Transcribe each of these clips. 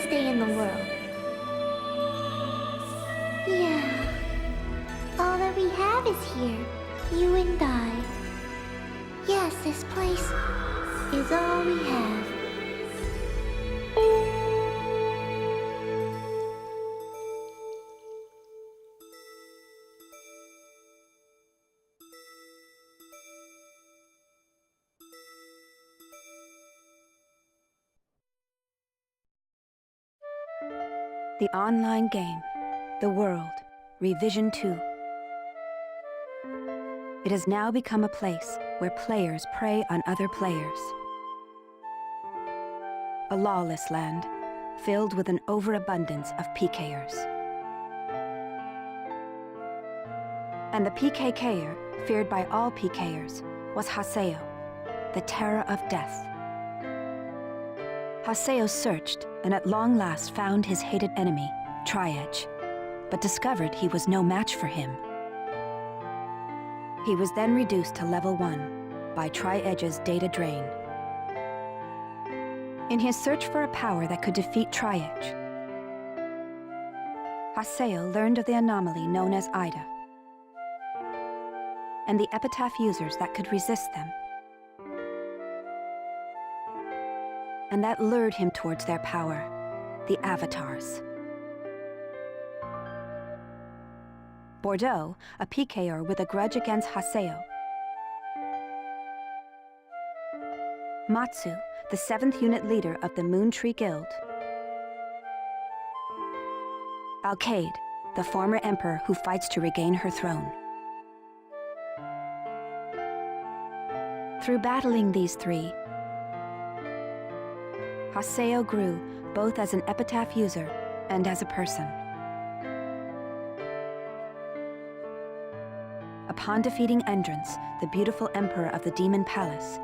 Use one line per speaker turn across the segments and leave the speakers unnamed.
greatest day in the world. Yeah. All that we have is here. You and I. Yes, this place is all we have.
The online game, The World, Revision 2. It has now become a place where players prey on other players. A lawless land, filled with an overabundance of PKers. And the PKKer, feared by all PKers, was Haseo, the terror of death. Haseo searched and at long last found his hated enemy, Tri-Edge, but discovered he was no match for him. He was then reduced to level 1 by Tri-Edge's data drain. In his search for a power that could defeat Tri-Edge, Haseo learned of the anomaly known as Ida, and the epitaph users that could resist them. And that lured him towards their power, the Avatars. Bordeaux, a PKer with a grudge against Haseo. Matsu, the 7th unit leader of the Moon Tree Guild. Alcade, the former emperor who fights to regain her throne. Through battling these three, Haseo grew both as an epitaph user and as a person. Upon defeating Endrance, the beautiful emperor of the Demon Palace,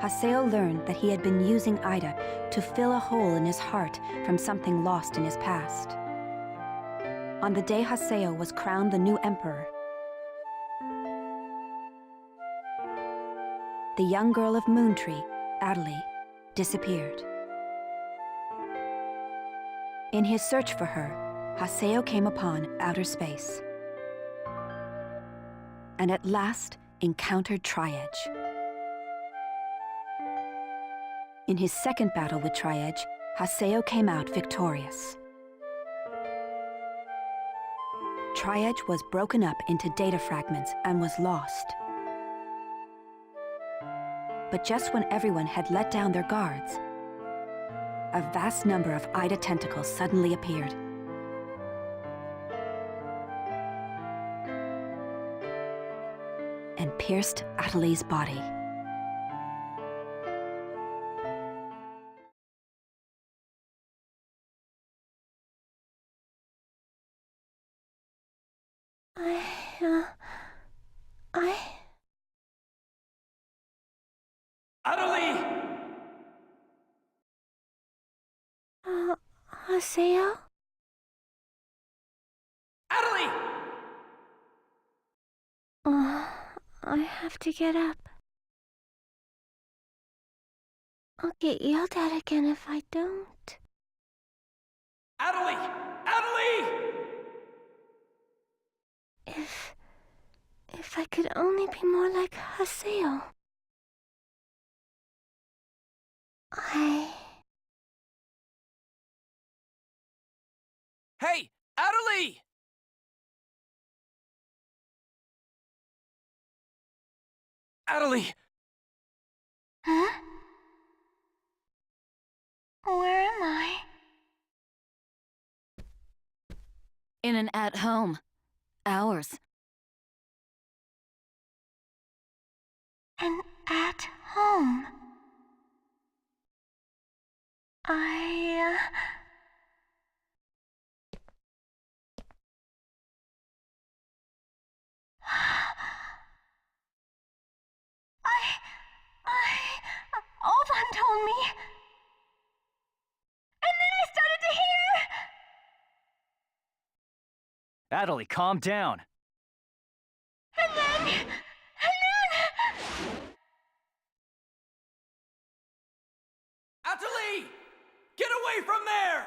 Haseo learned that he had been using Ida to fill a hole in his heart from something lost in his past. On the day Haseo was crowned the new emperor, the young girl of Moontree, Adelie, disappeared. In his search for her, Haseo came upon outer space, and at last encountered Tri-Edge. In his second battle with Tri-Edge, Haseo came out victorious. Tri-Edge was broken up into data fragments and was lost. But just when everyone had let down their guards, a vast number of Ida tentacles suddenly appeared. And pierced Adelie's body.
Adelie!
Haseo?
Adelie!
I have to get up. I'll get yelled at again if I don't.
Adelie! Adelie!
If I could only be more like Haseo.
Hey! Adelie! Adelie!
Huh? Where am I?
In an at-home. Ours.
And at home. I Alban told me. And then I started to hear.
Adelie, calm down.
And then
away from there!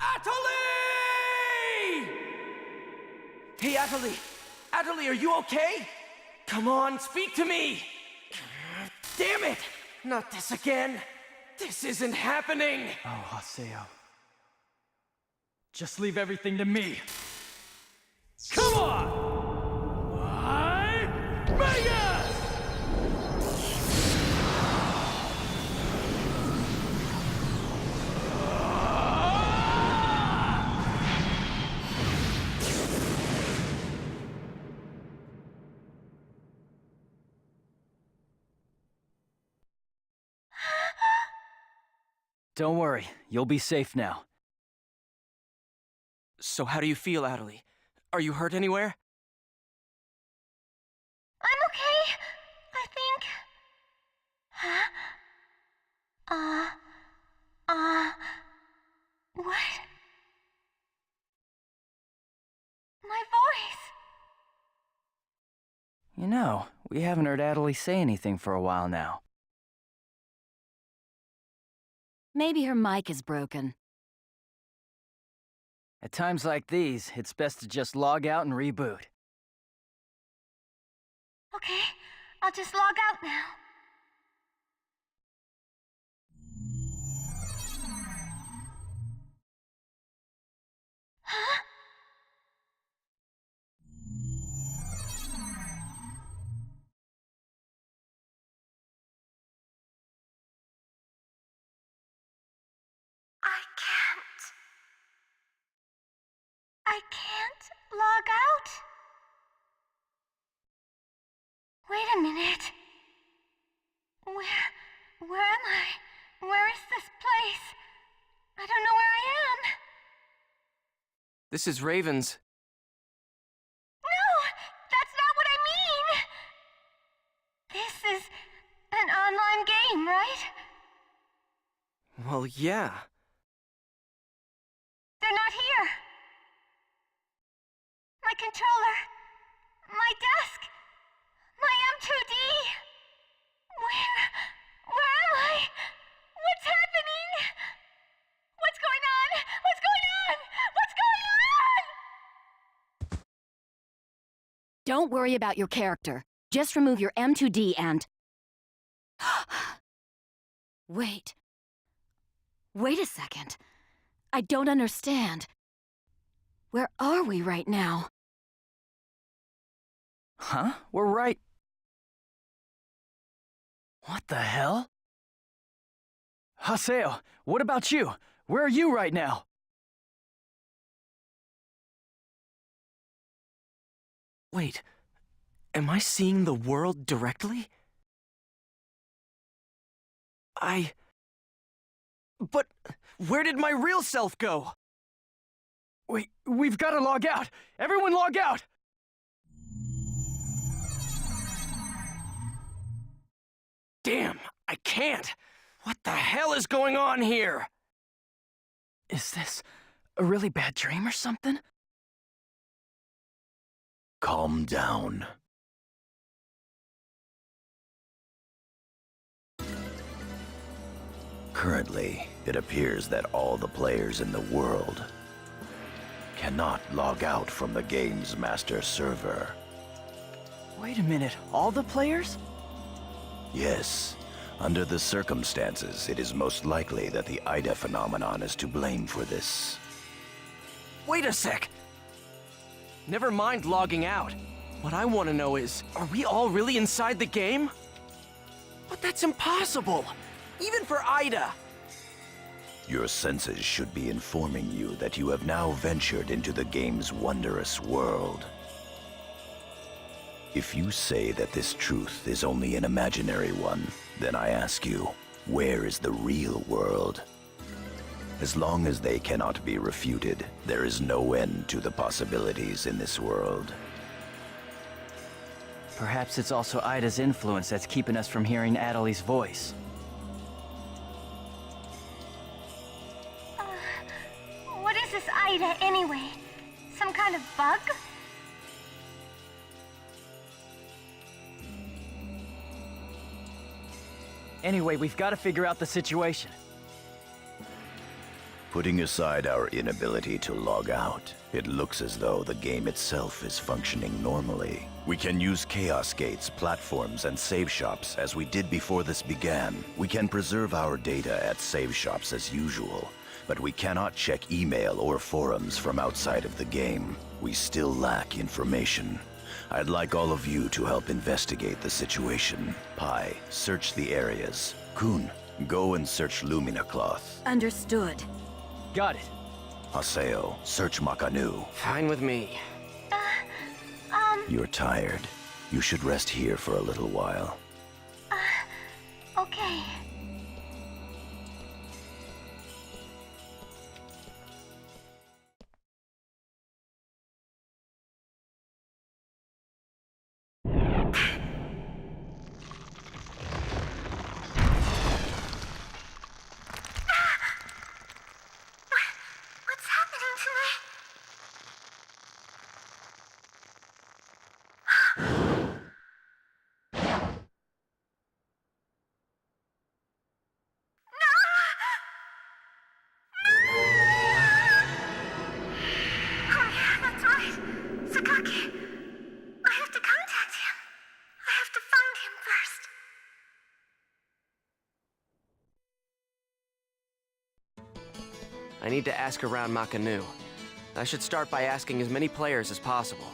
Atali! Hey, Atali! Atali, are you okay? Come on, speak to me! Damn it! Not this again! This isn't happening! Oh, Haseo. Just leave everything to me. Come on! Vegas! Don't worry, you'll be safe now. So how do you feel, Atali? Are you hurt anywhere?
I'm okay, I think. Huh? What? My voice!
You know, we haven't heard Atali say anything for a while now.
Maybe her mic is broken.
At times like these, it's best to just log out and reboot.
Okay, I'll just log out now. Huh? I can't log out? Wait a minute. Where am I? Where is this place? I don't know where I am.
This is Raven's.
No, that's not what I mean. This is an online game, right?
Well, yeah.
They're not here. My controller, my desk, my M2D. Where am I? What's happening? What's going on? What's going on? What's going on?
Don't worry about your character. Just remove your M2D and... Wait. Wait a second. I don't understand. Where are we right now?
Huh? We're right... What the hell? Haseo, what about you? Where are you right now? Wait, am I seeing the world directly? But where did my real self go? Wait, we've got to log out! Everyone log out! Damn, I can't! What the hell is going on here? Is this a really bad dream or something?
Calm down. Currently, it appears that all the players in the world cannot log out from the game's master server.
Wait a minute, all the players?
Yes, under the circumstances, it is most likely that the Ida phenomenon is to blame for this.
Wait a sec! Never mind logging out. What I want to know is, are we all really inside the game? But that's impossible! Even for Ida!
Your senses should be informing you that you have now ventured into the game's wondrous world. If you say that this truth is only an imaginary one, then I ask you, where is the real world? As long as they cannot be refuted, there is no end to the possibilities in this world.
Perhaps it's also Ida's influence that's keeping us from hearing Adelie's voice.
What is this Ida, anyway? Some kind of bug?
Anyway, we've got to figure out the situation.
Putting aside our inability to log out, it looks as though the game itself is functioning normally. We can use chaos gates, platforms, and save shops as we did before this began. We can preserve our data at save shops as usual, but we cannot check email or forums from outside of the game. We still lack information. I'd like all of you to help investigate the situation. Pi, search the areas. Kun, go and search Lumina Cloth.
Understood.
Got it.
Haseo, search Makanu.
Fine with me.
You're tired. You should rest here for a little while.
Okay. What's happening to me? Oh yeah, that's right. Sakaki. I have to contact him. I have to find him first.
I need to ask around Makanu. I should start by asking as many players as possible.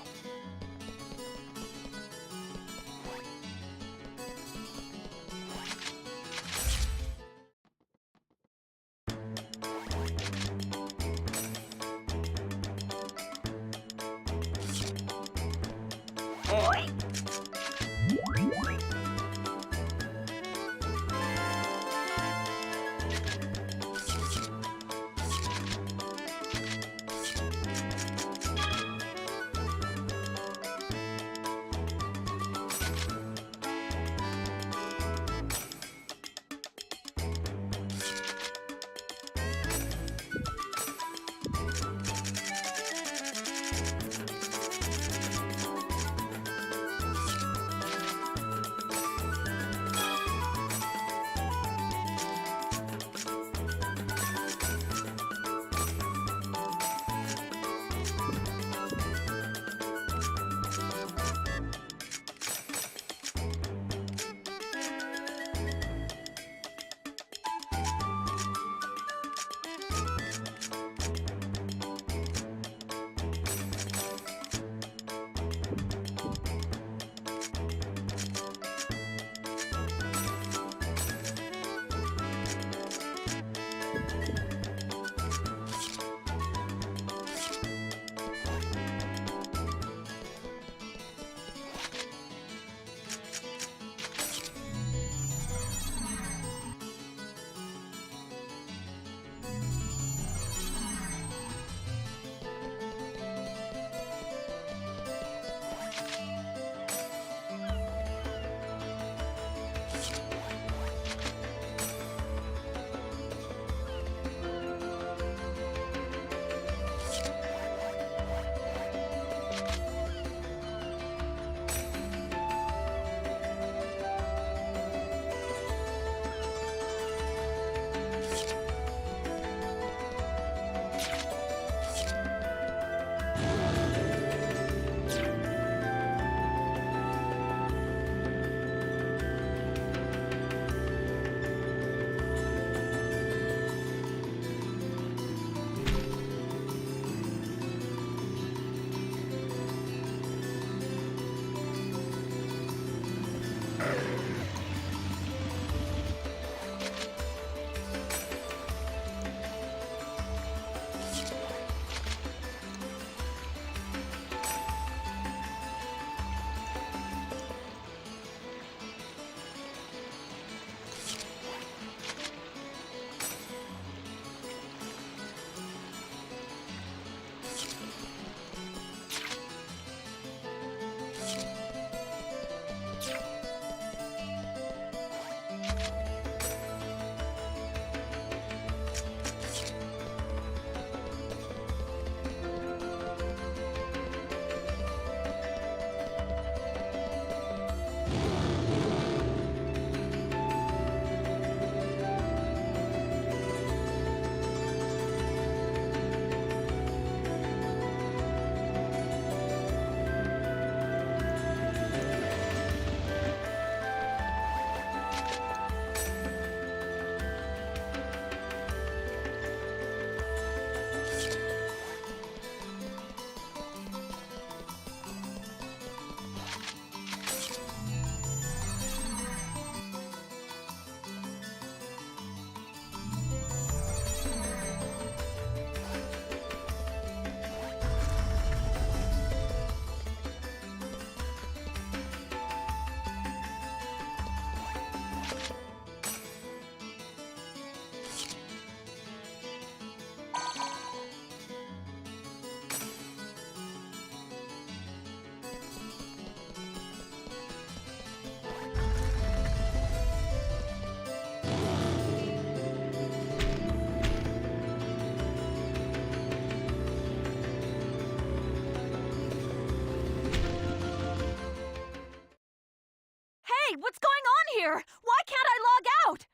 Hey, what's going on here? Why can't I log out?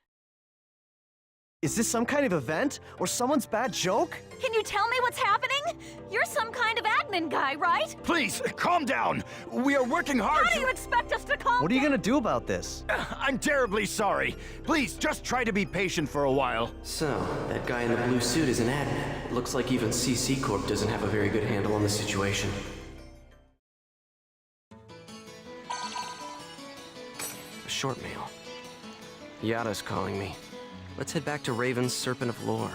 Is this some kind of event? Or someone's bad joke?
Can you tell me what's happening? You're some kind of admin guy, right?
Please, calm down. We are working hard
How do you expect us to calm
What are you
down?
gonna do about this?
I'm terribly sorry. Please, just try to be patient for a while.
So, that guy in the blue suit is an admin. It looks like even CC Corp doesn't have a very good handle on the situation. A short mail. Yada's calling me. Let's head back to Raven's Serpent of Lore.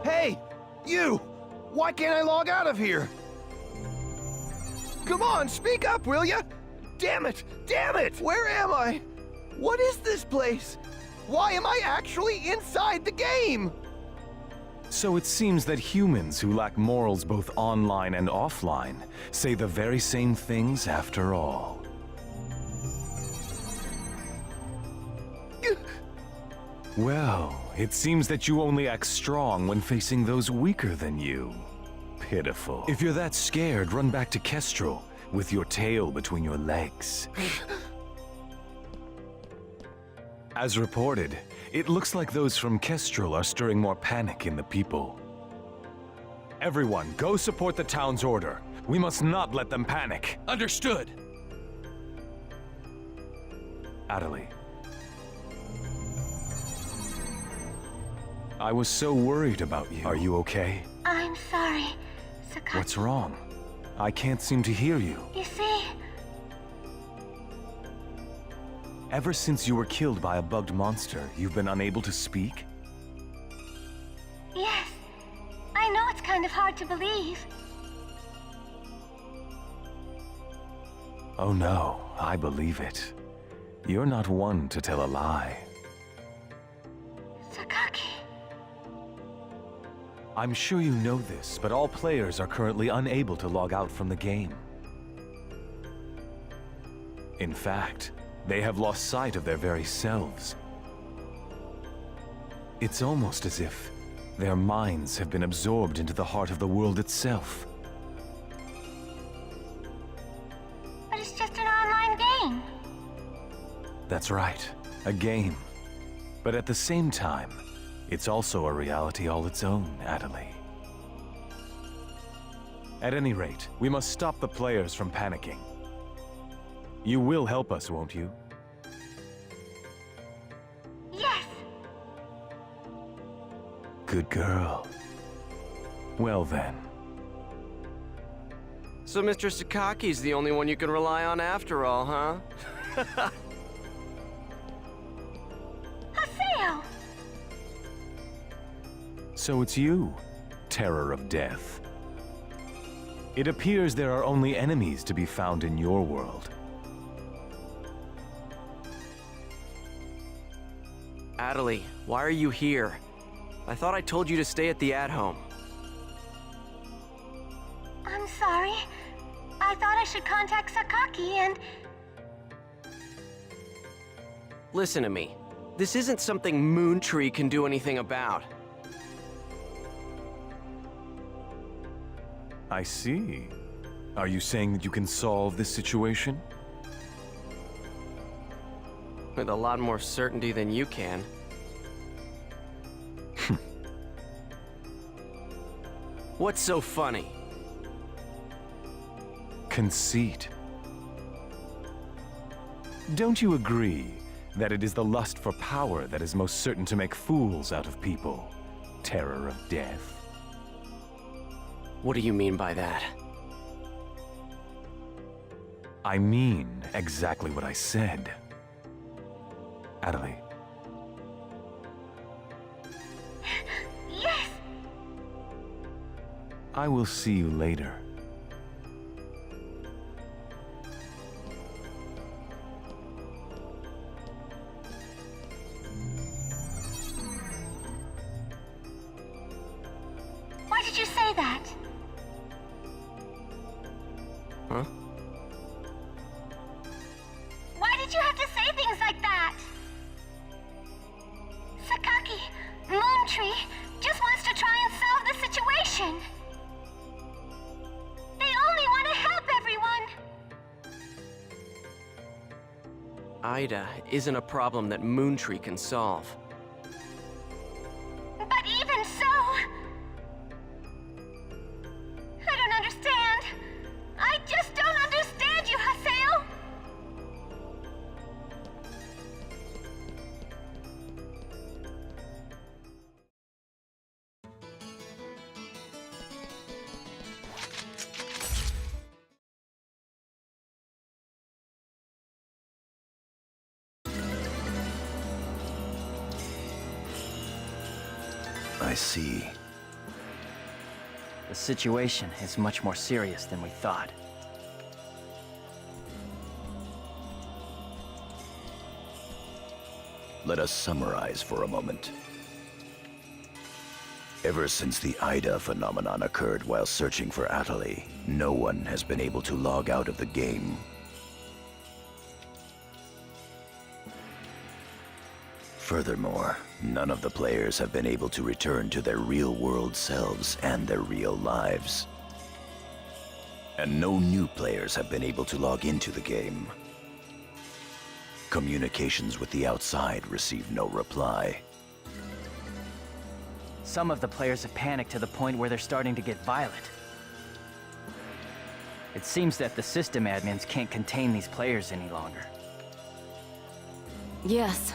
Hey! You! Why can't I log out of here? Come on, speak up, will ya? Damn it! Damn it! Where am I? What is this place? Why am I actually inside the game?
So it seems that humans who lack morals both online and offline say the very same things after all. Well, it seems that you only act strong when facing those weaker than you. Pitiful. If you're that scared, run back to Kestrel with your tail between your legs. As reported, it looks like those from Kestrel are stirring more panic in the people. Everyone, go support the town's order. We must not let them panic.
Understood.
Adelie. I was so worried about you. Are you okay?
I'm sorry, Sakaki.
What's wrong? I can't seem to hear you.
You see,
Ever since you were killed by a bugged monster, you've been unable to speak?
yes. I know it's kind of hard to believe.
Oh no, I believe it. You're not one to tell a lie.
Sakaki.
I'm sure you know this, but all players are currently unable to log out from the game. In fact, they have lost sight of their very selves. It's almost as if their minds have been absorbed into the heart of the world itself.
But it's just an online game.
That's right, a game. But at the same time, it's also a reality all its own, Adelie. At any rate, we must stop the players from panicking. You will help us, won't you?
Yes.
Good girl. Well then.
So Mr. Sakaki's the only one you can rely on after all, huh?
Haseo!
So it's you, Terror of Death. It appears there are only enemies to be found in your world.
Adelie, why are you here? I thought I told you to stay at the at-home.
I'm sorry. I thought I should contact Sakaki and...
Listen to me. This isn't something Moontree can do anything about.
I see. Are you saying that you can solve this situation?
With a lot more certainty than you can. What's so funny?
Conceit. Don't you agree that it is the lust for power that is most certain to make fools out of people? Terror of Death.
What do you mean by that?
I mean exactly what I said. Adelie.
Yes!
I will see you later.
Why did you say that?
Huh?
Why did you have to say things like that? Sakaki, Moontree, just wants to try and solve the situation. They only want to help everyone.
Ida isn't a problem that Moontree can solve.
But even so... I don't understand. I just don't understand you, Haseo.
I see.
The situation is much more serious than we thought.
Let us summarize for a moment. Ever since the Ida phenomenon occurred while searching for Adelie, no one has been able to log out of the game. Furthermore, none of the players have been able to return to their real-world selves and their real lives. And no new players have been able to log into the game. Communications with the outside receive no reply.
Some of the players have panicked to the point where they're starting to get violent. It seems that the system admins can't contain these players any longer.
Yes,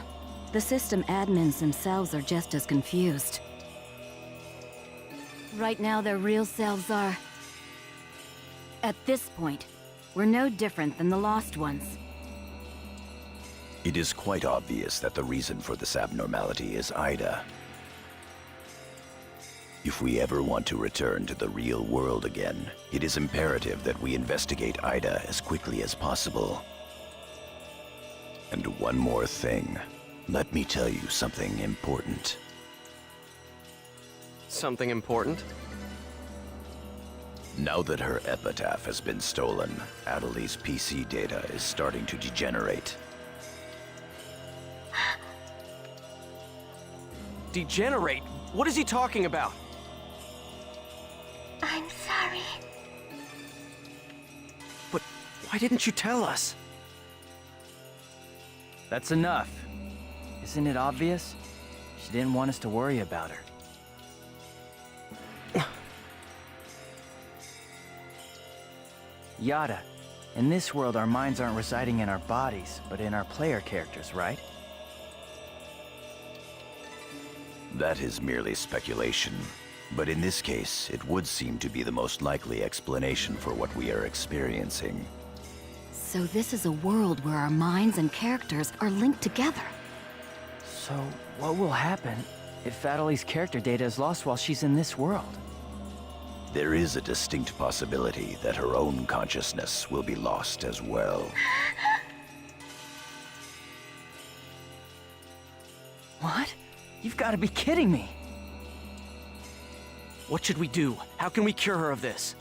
the system admins themselves are just as confused. Right now, their real selves are... At this point, we're no different than the Lost Ones.
It is quite obvious that the reason for this abnormality is Ida. If we ever want to return to the real world again, it is imperative that we investigate Ida as quickly as possible. And one more thing. Let me tell you something important.
Something important?
Now that her epitaph has been stolen, Adelie's PC data is starting to degenerate.
Degenerate? What is he talking about?
I'm sorry.
But why didn't you tell us?
That's enough. Isn't it obvious? She didn't want us to worry about her. Yada, in this world our minds aren't residing in our bodies, but in our player characters, right?
That is merely speculation. But in this case, it would seem to be the most likely explanation for what we are experiencing.
So this is a world where our minds and characters are linked together.
So, what will happen if Adelie's character data is lost while she's in this world?
There is a distinct possibility that her own consciousness will be lost as well.
What? You've got to be kidding me!
What should we do? How can we cure her of this?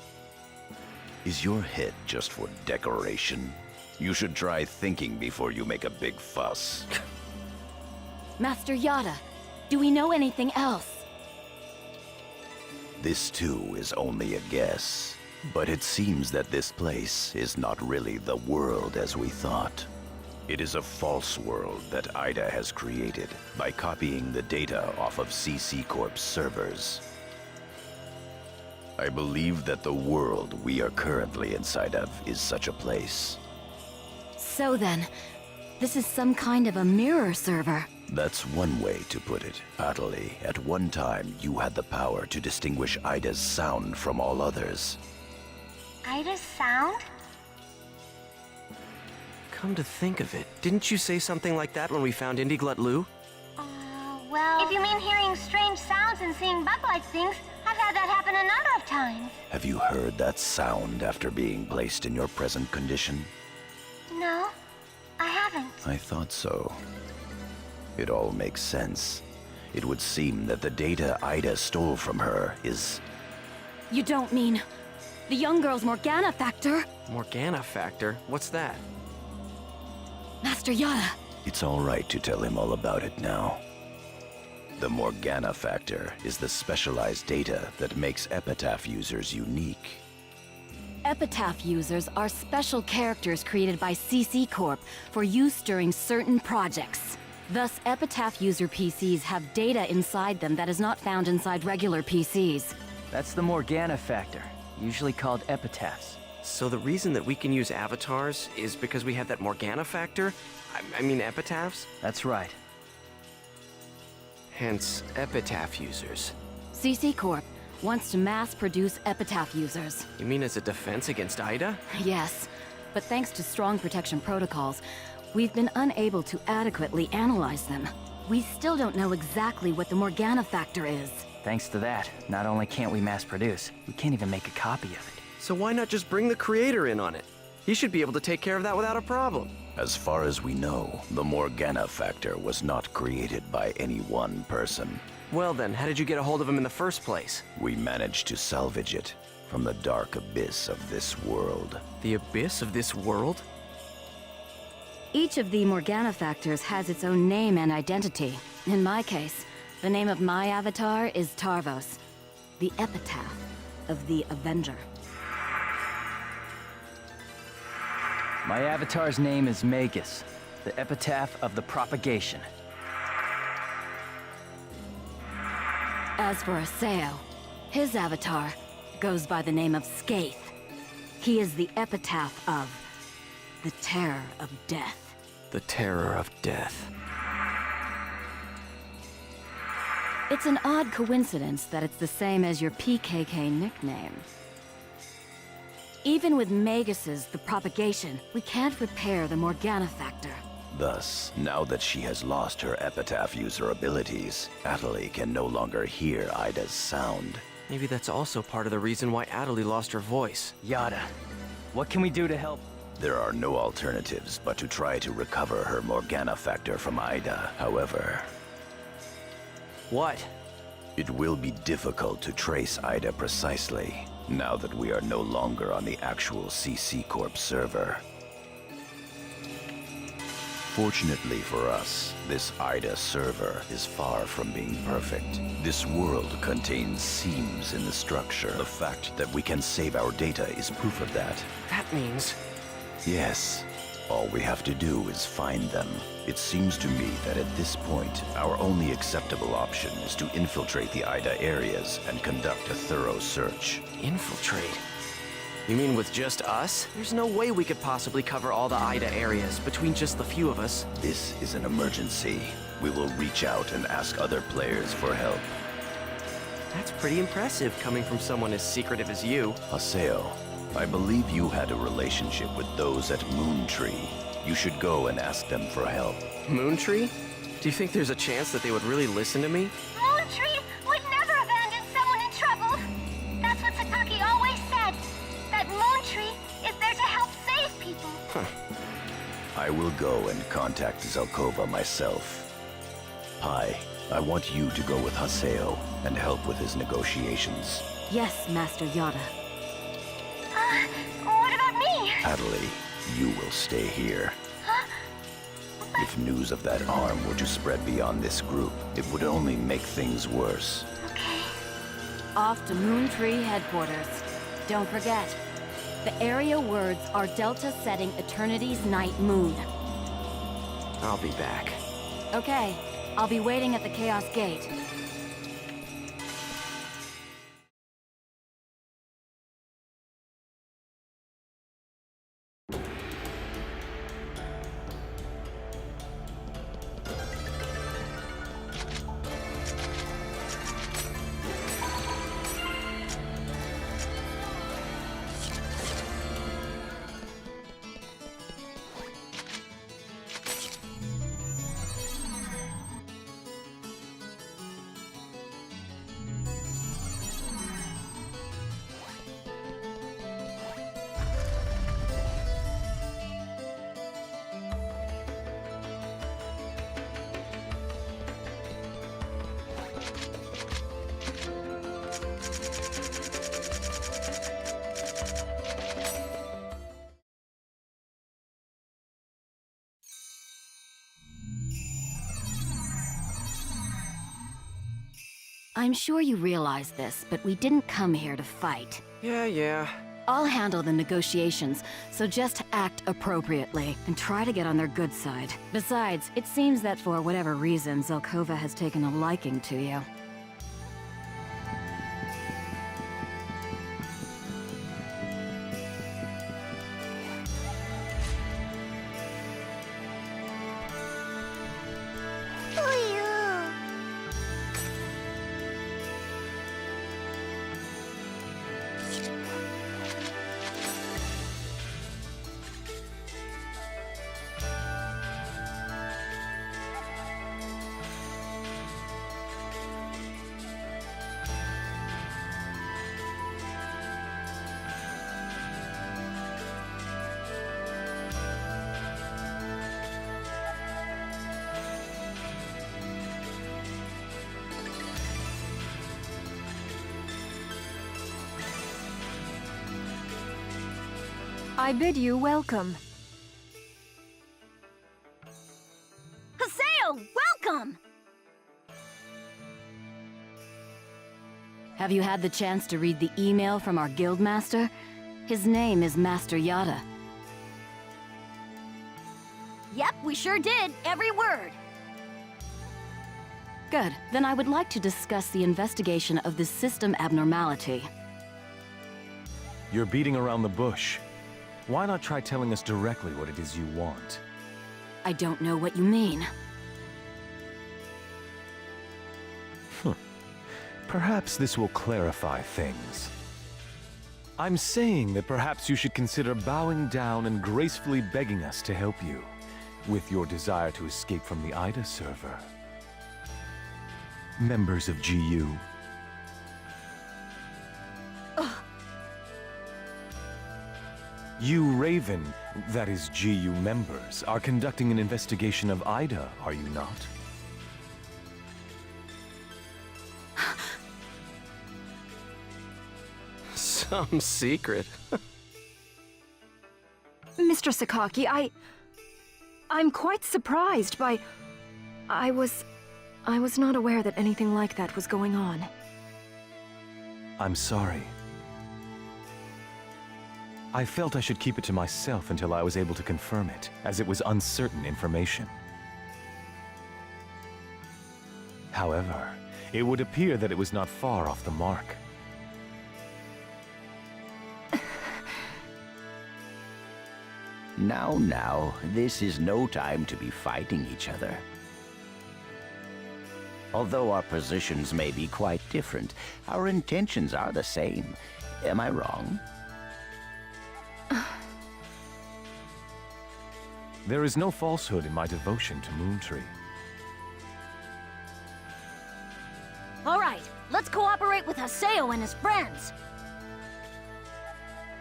Is your head just for decoration? You should try thinking before you make a big fuss.
Master Yada, do we know anything else?
This too is only a guess. But it seems that this place is not really the world as we thought. It is a false world that Ida has created by copying the data off of CC Corp's servers. I believe that the world we are currently inside of is such a place.
So then, this is some kind of a mirror server.
That's one way to put it. Adelie, at one time you had the power to distinguish Ida's sound from all others.
Ida's sound?
Come to think of it, didn't you say something like that when we found Indiglut Lu?
Well... If you mean hearing strange sounds and seeing bug-like things, I've had that happen a number of times.
Have you heard that sound after being placed in your present condition?
No, I haven't.
I thought so. It all makes sense. It would seem that the data Ida stole from her is...
You don't mean the young girl's Morgana factor?
Morgana factor? What's that?
Master Yada.
It's all right to tell him all about it now. The Morgana factor is the specialized data that makes Epitaph users unique.
Epitaph users are special characters created by CC Corp for use during certain projects. Thus, Epitaph user PCs have data inside them that is not found inside regular PCs.
That's the Morgana factor, usually called epitaphs.
So the reason that we can use avatars is because we have that Morgana factor? I mean epitaphs?
That's right.
Hence, epitaph users.
CC Corp wants to mass-produce Epitaph users.
You mean as a defense against Ida?
Yes, but thanks to strong protection protocols, we've been unable to adequately analyze them. We still don't know exactly what the Morgana factor is.
Thanks to that, not only can't we mass produce, we can't even make a copy of it.
So why not just bring the creator in on it? He should be able to take care of that without a problem.
As far as we know, the Morgana factor was not created by any one person.
Well then, how did you get a hold of him in the first place?
We managed to salvage it from the dark abyss of this world.
The abyss of this world?
Each of the Morgana factors has its own name and identity. In my case, the name of my avatar is Tarvos, the epitaph of the Avenger.
My avatar's name is Magus, the epitaph of the propagation.
As for Aseo, his avatar goes by the name of Skaith. He is the epitaph of the terror of death.
The terror of death.
It's an odd coincidence that it's the same as your PKK nickname. Even with Magus's The Propagation, we can't repair the Morgana factor.
Thus, now that she has lost her epitaph user abilities, Adelie can no longer hear Ida's sound.
Maybe that's also part of the reason why Adelie lost her voice.
Yada, what can we do to help?
There are no alternatives but to try to recover her Morgana factor from Ida, however.
What?
It will be difficult to trace Ida precisely, now that we are no longer on the actual CC Corp server. Fortunately for us, this Ida server is far from being perfect. This world contains seams in the structure. The fact that we can save our data is proof of that.
That means...
Yes. All we have to do is find them. It seems to me that at this point, our only acceptable option is to infiltrate the Ida areas and conduct a thorough search.
Infiltrate? You mean with just us? There's no way we could possibly cover all the Ida areas between just the few of us.
This is an emergency. We will reach out and ask other players for help.
That's pretty impressive coming from someone as secretive as you.
Aseo, I believe you had a relationship with those at Moontree. You should go and ask them for help.
Moontree? Do you think there's a chance that they would really listen to me?
I will go and contact Zelkova myself. Pi, I want you to go with Haseo and help with his negotiations.
Yes, Master Yada.
What about me?
Adelie, you will stay here. If news of that arm were to spread beyond this group, it would only make things worse.
Off to Moon Tree headquarters. Don't forget, the area words are Delta setting Eternity's night moon.
I'll be back.
Okay, I'll be waiting at the Chaos Gate. I'm sure you realize this, but we didn't come here to fight.
Yeah.
I'll handle the negotiations, so just act appropriately and try to get on their good side. Besides, it seems that for whatever reason, Zelkova has taken a liking to you.
I bid you welcome.
Haseo, welcome! Have you had the chance to read the email from our guildmaster? His name is Master Yada.
Yep, we sure did. Every word.
Good. Then I would like to discuss the investigation of this system abnormality.
You're beating around the bush. Why not try telling us directly what it is you want?
I don't know what you mean.
Perhaps this will clarify things. I'm saying that perhaps you should consider bowing down and gracefully begging us to help you with your desire to escape from the Ida server. Members of GU. You Raven, that is GU members, are conducting an investigation of Ida, are you not?
Some secret.
Mr. Sakaki, I'm quite surprised by... I was not aware that anything like that was going on.
I'm sorry. I felt I should keep it to myself until I was able to confirm it, as it was uncertain information. However, it would appear that it was not far off the mark.
Now, this is no time to be fighting each other. Although our positions may be quite different, our intentions are the same. Am I wrong?
There is no falsehood in my devotion to Moontree.
All right, let's cooperate with Haseo and his friends.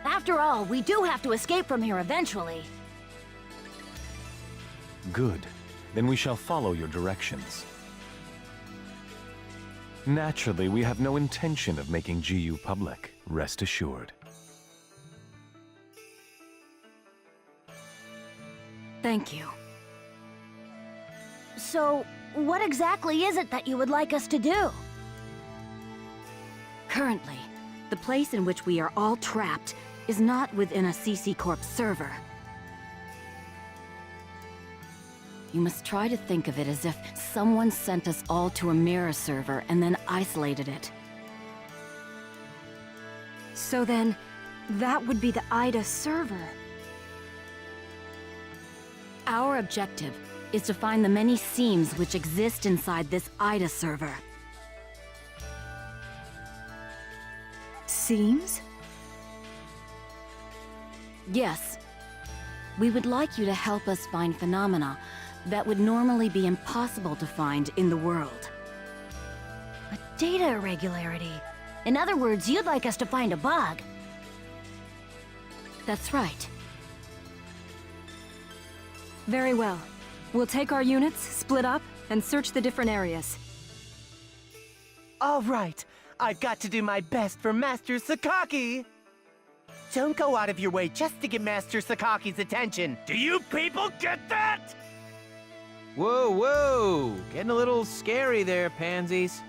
After all, we do have to escape from here eventually.
Good. Then we shall follow your directions. Naturally, we have no intention of making GU public. Rest assured.
Thank you.
So, what exactly is it that you would like us to do?
Currently, the place in which we are all trapped is not within a CC Corp server. You must try to think of it as if someone sent us all to a mirror server and then isolated it.
So then, that would be the IDA server.
Our objective is to find the many seams which exist inside this IDA server.
Seams?
Yes. We would like you to help us find phenomena that would normally be impossible to find in the world.
A data irregularity. In other words, you'd like us to find a bug.
That's right.
Very well. We'll take our units, split up, and search the different areas.
All right. I've got to do my best for Master Sakaki. Don't go out of your way just to get Master Sakaki's attention.
Do you people get that? Whoa, whoa! Getting a little scary there, pansies.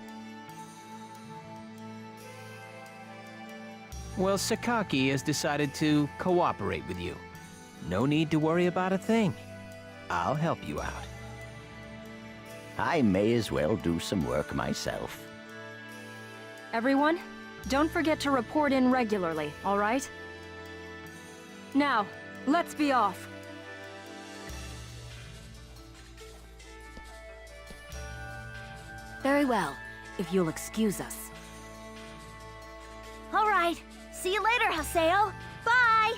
Well, Sakaki has decided to cooperate with you. No need to worry about a thing. I'll help you out.
I may as well do some work myself.
Everyone, don't forget to report in regularly, all right? Now, let's be off.
Very well, if you'll excuse us.
All right. See you later, Haseo. Bye!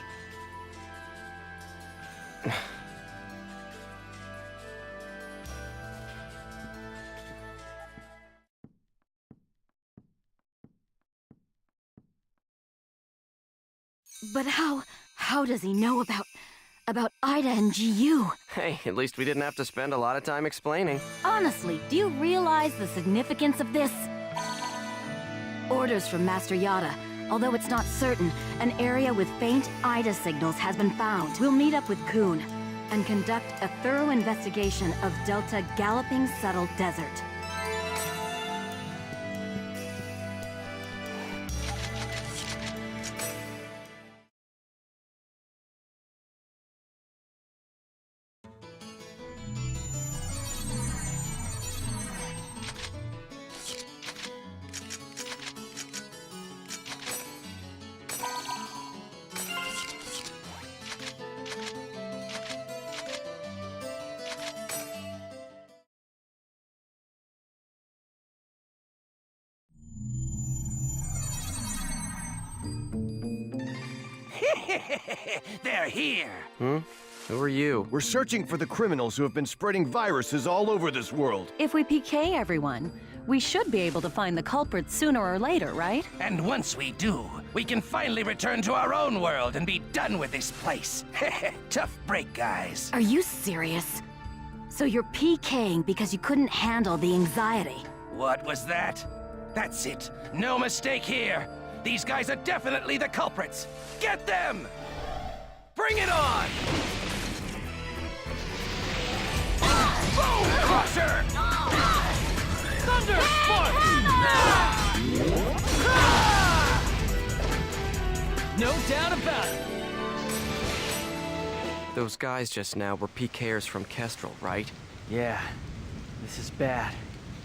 But how does he know about Ida and GU?
Hey, at least we didn't have to spend a lot of time explaining.
Honestly, do you realize the significance of this? Orders from Master Yada. Although it's not certain, an area with faint Ida signals has been found. We'll meet up with Kuhn and conduct a thorough investigation of Delta Galloping Settled Desert.
They're here!
Hmm? Who are you?
We're searching for the criminals who have been spreading viruses all over this world.
If we PK everyone, we should be able to find the culprits sooner or later, right?
And once we do, we can finally return to our own world and be done with this place. Tough break, guys.
Are you serious? So you're PKing because you couldn't handle the anxiety?
What was that? That's it. No mistake here. These guys are definitely the culprits. Get them! Bring it on! Boom! Crusher! Thunder Spark!
No doubt about it.
Those guys just now were PKers from Kestrel, right?
Yeah, this is bad.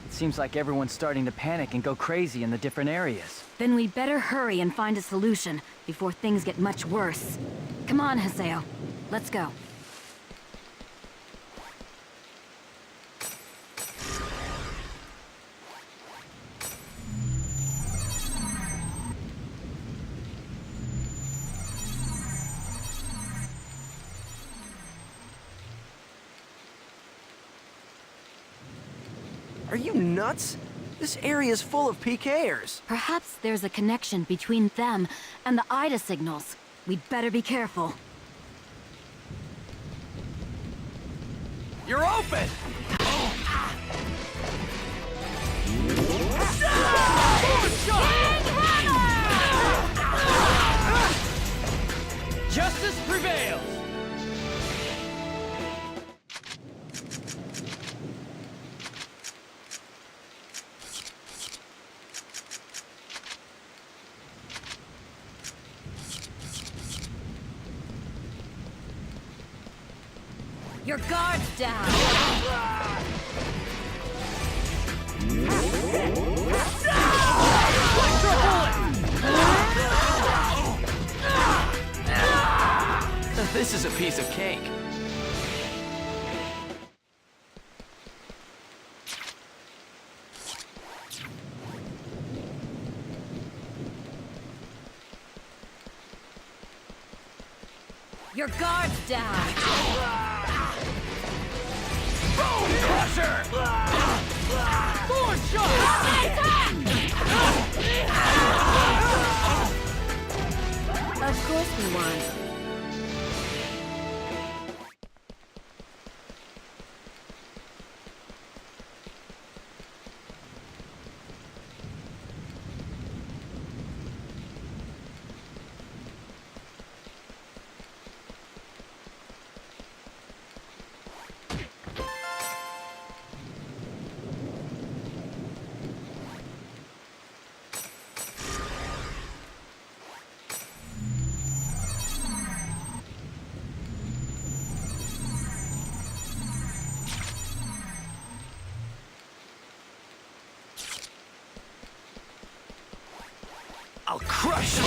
It seems like everyone's starting to panic and go crazy in the different areas.
Then we'd better hurry and find a solution before things get much worse. Come on, Haseo. Let's go.
Are you nuts? This area is full of PKers.
Perhaps there's a connection between them and the Ida signals. We'd better be careful.
You're open! Justice prevails!
Your guard's down!
This is a piece of cake.
Your guard's down!
Boom crusher! More
Of course we won.
I'll crush you!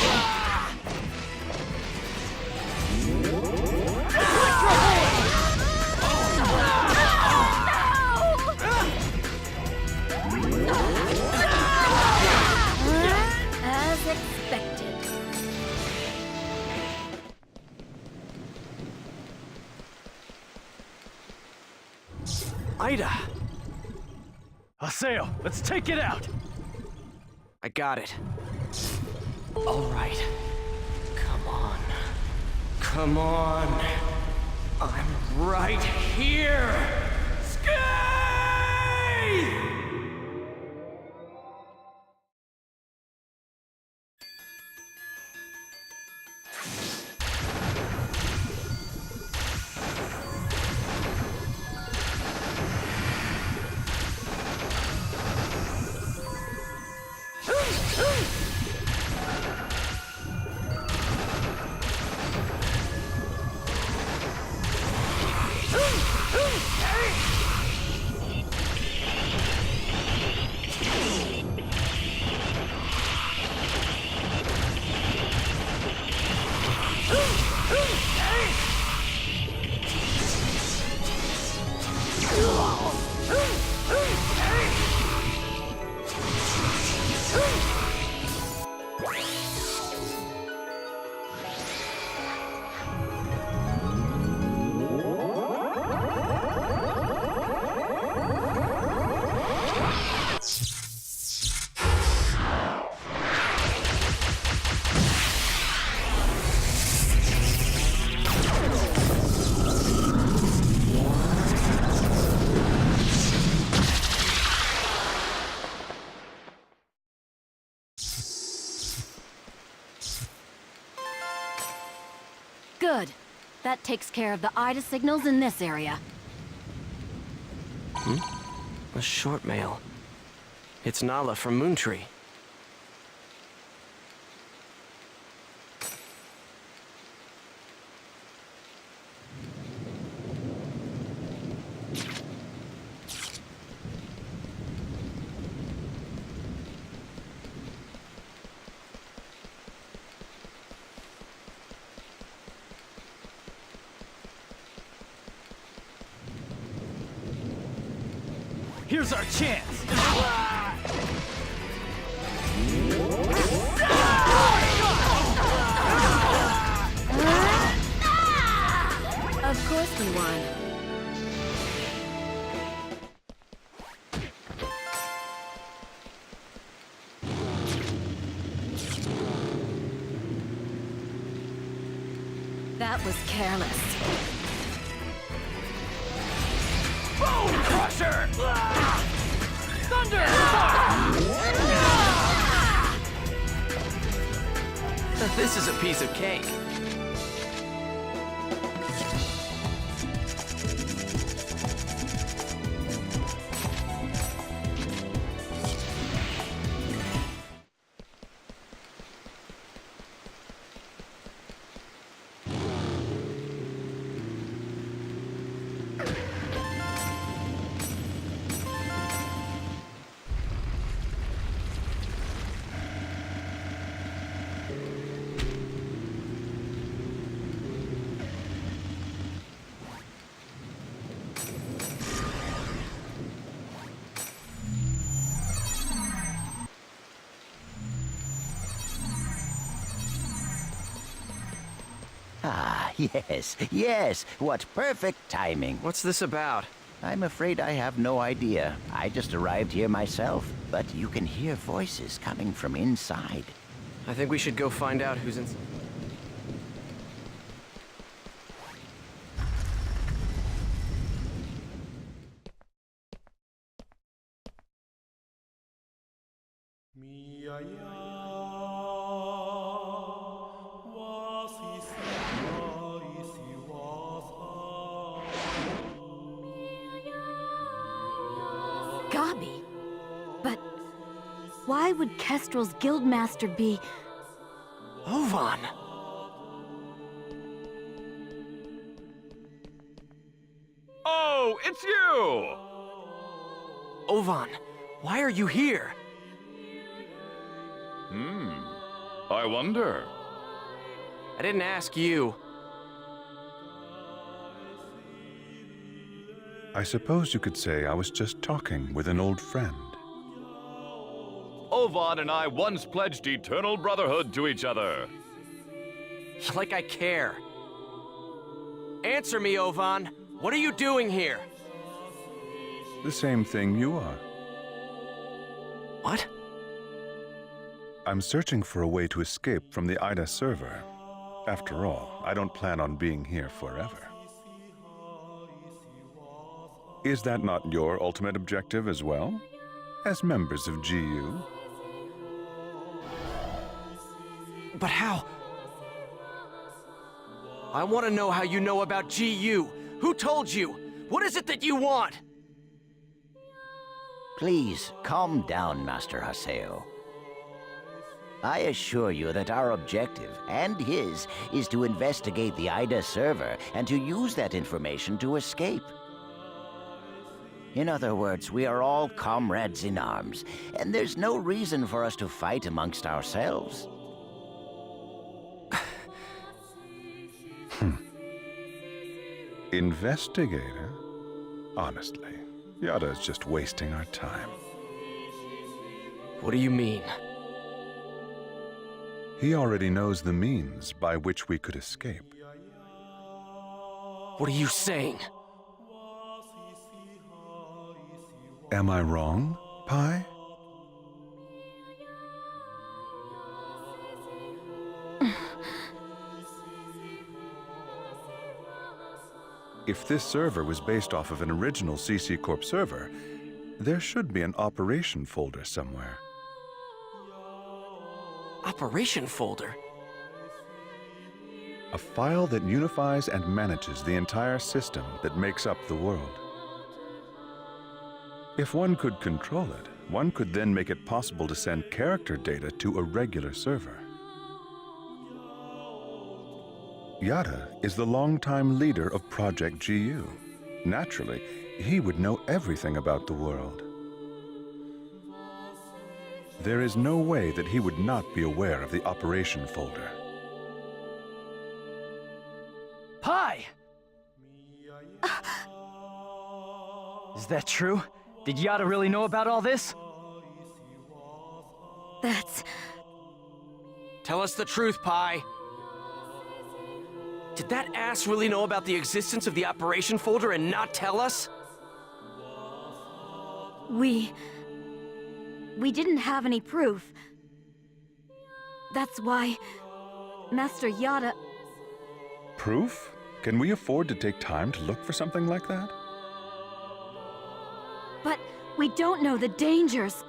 As expected.
Ida!
Haseo, let's take it out!
I got it. All right. Come on.
Come on. I'm right here! Skye!
Good. That takes care of the Ida signals in this area.
A short mail. It's Nala from Moontree.
Here's our chance!
Of course we won. That was careless.
Crusher!
Thunder!
This is a piece of cake.
Ah, yes, what perfect timing.
What's this about?
I'm afraid I have no idea. I just arrived here myself, but you can hear voices coming from inside.
I think we should go find out who's in...
Gabi? But why would Kestrel's guildmaster be...
Ovan!
Oh, it's you!
Ovan, why are you here?
I wonder.
I didn't ask you.
I suppose you could say I was just talking with an old friend.
Ovan and I once pledged eternal brotherhood to each other.
Like I care. Answer me, Ovan. What are you doing here?
The same thing you are.
What?
I'm searching for a way to escape from the IDA server. After all, I don't plan on being here forever. Is that not your ultimate objective as well? As members of GU?
But how? I want to know how you know about GU. Who told you? What is it that you want?
Please, calm down, Master Haseo. I assure you that our objective, and his, is to investigate the IDA server and to use that information to escape. In other words, we are all comrades in arms, and there's no reason for us to fight amongst ourselves.
Investigator? Honestly, Yada is just wasting our time.
What do you mean?
He already knows the means by which we could escape.
What are you saying?
Am I wrong, Pi? If this server was based off of an original CC Corp server, there should be an operation folder somewhere.
Operation folder?
A file that unifies and manages the entire system that makes up the world. If one could control it, one could then make it possible to send character data to a regular server. Yada is the longtime leader of Project GU. Naturally, he would know everything about the world. There is no way that he would not be aware of the operation folder.
Pi! Is that true? Did Yada really know about all this?
That's...
Tell us the truth, Pi. Did that ass really know about the existence of the operation folder and not tell us?
We didn't have any proof. That's why Master Yada...
Proof? Can we afford to take time to look for something like that?
We don't know the dangers.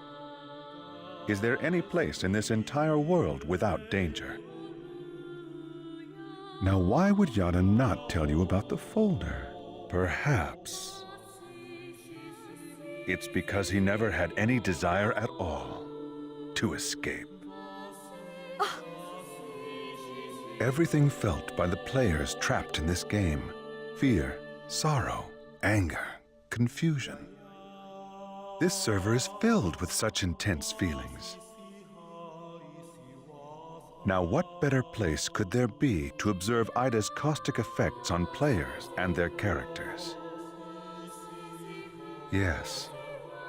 Is there any place in this entire world without danger? Now, why would Yada not tell you about the folder? Perhaps it's because he never had any desire at all to escape. Everything felt by the players trapped in this game: fear, sorrow, anger, confusion. This server is filled with such intense feelings. Now, what better place could there be to observe Ida's caustic effects on players and their characters? Yes,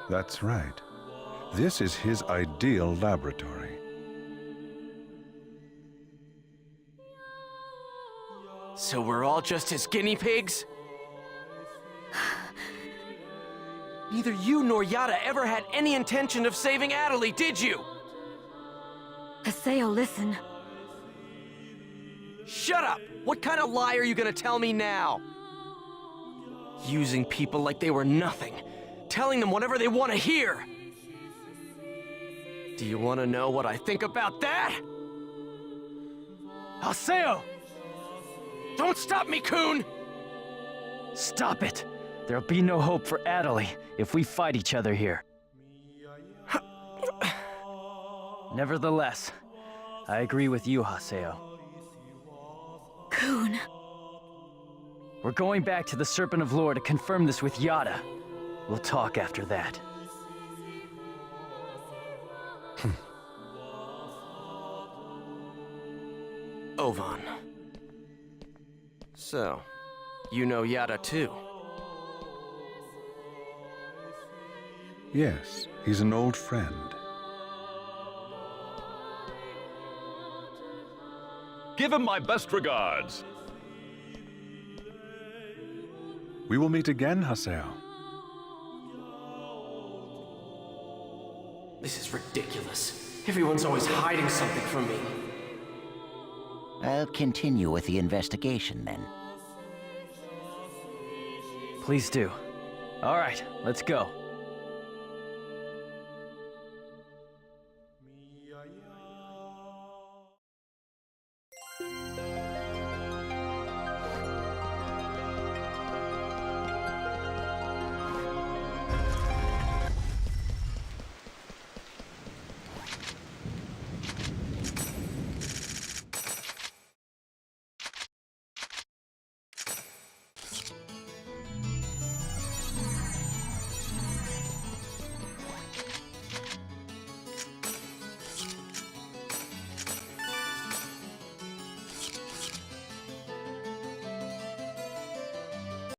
that's right. This is his ideal laboratory.
So we're all just his guinea pigs? Neither you nor Yada ever had any intention of saving Adelie, did you?
Haseo, listen.
Shut up! What kind of lie are you gonna tell me now? Using people like they were nothing. Telling them whatever they want to hear. Do you want to know what I think about that?
Haseo!
Don't stop me, Coon!
Stop it! There'll be no hope for Adelie if we fight each other here. Nevertheless, I agree with you, Haseo.
Coon.
We're going back to the Serpent of Lore to confirm this with Yada. We'll talk after that.
Ovan. So, you know Yada too?
Yes, he's an old friend.
Give him my best regards.
We will meet again, Haseo.
This is ridiculous. Everyone's always hiding something from me.
I'll continue with the investigation then.
Please do. All right, let's go.